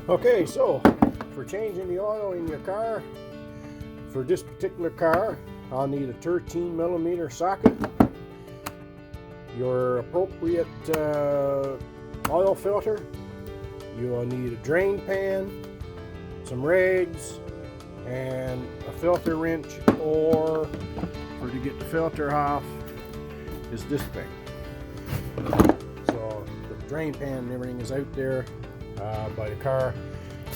Okay, so for changing the oil in your car, for this particular car, I'll need a 13mm socket, your appropriate oil filter, you'll need a drain pan, some rags, and a filter wrench, or to get the filter off is this thing. So the drain pan and everything is out there by the car,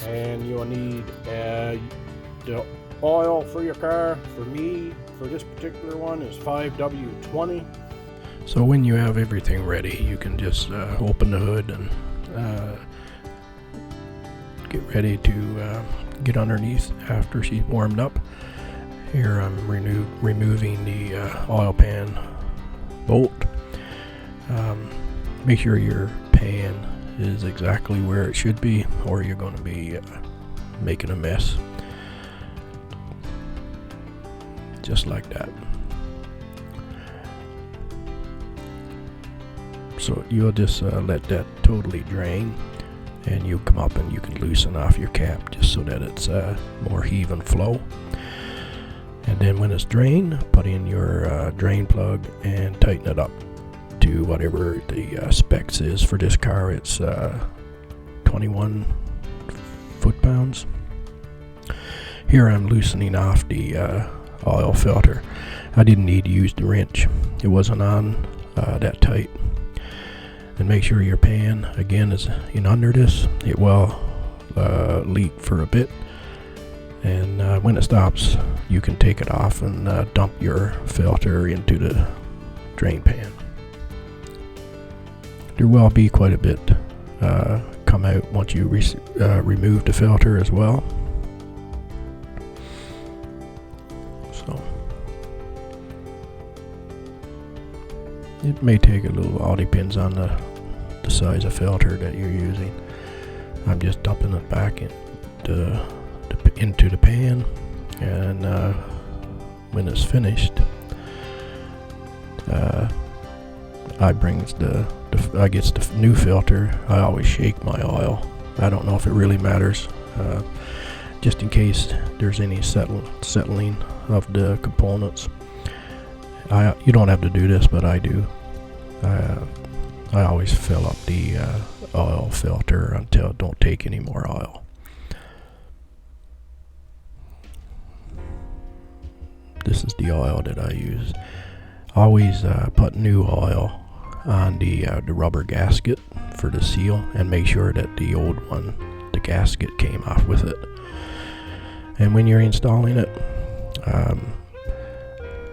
and you'll need the oil for your car. For me, for this particular one, is 5W20. So when you have everything ready, you can just open the hood and get ready to get underneath after she's warmed up. Here I'm removing the oil pan bolt. Make sure your pan is exactly where it should be, or you're going to be making a mess. Just like that. So you'll just let that totally drain, and you come up and you can loosen off your cap just so that it's more even flow. And then when it's drained, put in your drain plug and tighten it up to whatever the specs is. For this car, it's 21 foot-pounds. Here I'm loosening off the oil filter. I didn't need to use the wrench. It wasn't on that tight. And make sure your pan, again, is in under this. It will leak for a bit. And when it stops, you can take it off and dump your filter into the drain pan. There will be quite a bit come out once you remove the filter as well. So it may take a little while, depends on the size of filter that you're using. I'm just dumping it back into the pan, and when it's finished, I get the new filter. I always shake my oil. I don't know if it really matters, just in case there's any settling of the components. You don't have to do this, but I do. I always fill up the oil filter until it don't take any more oil. This is the oil that I use. Always put new oil on the rubber gasket for the seal, and make sure that the old one, the gasket, came off with it. And when you're installing it,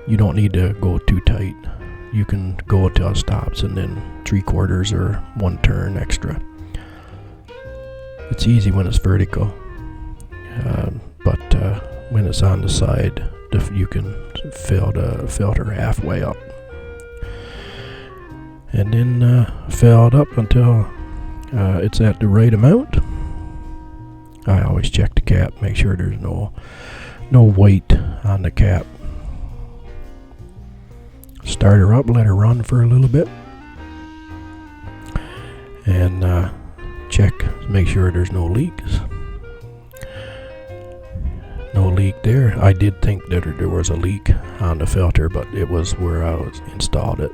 you don't need to go too tight. You can go till it stops, and then 3/4 or 1 turn extra. It's easy when it's vertical, but when it's on the side, you can fill the filter halfway up, and then fill it up until it's at the right amount. I always check the cap, make sure there's no weight on the cap. Start her up, let her run for a little bit, and check, make sure there's no leaks. No leak there. I did think that there was a leak on the filter, but it was where I installed it,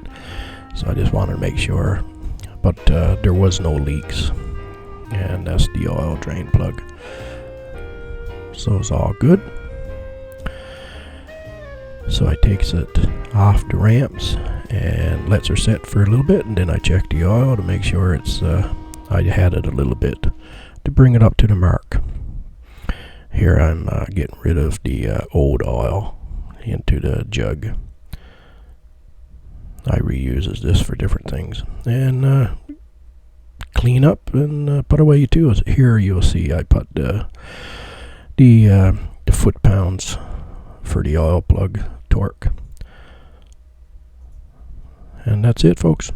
so I just wanted to make sure. But there was no leaks, and that's the oil drain plug. So it's all good. So I takes it off the ramps and lets her set for a little bit, and then I check the oil to make sure it's I had it a little bit to bring it up to the mark. Here I'm getting rid of the old oil into the jug. I reuse this for different things, and clean up and put away your tools. Here you'll see I put the foot-pounds for the oil plug torque. And that's it, folks.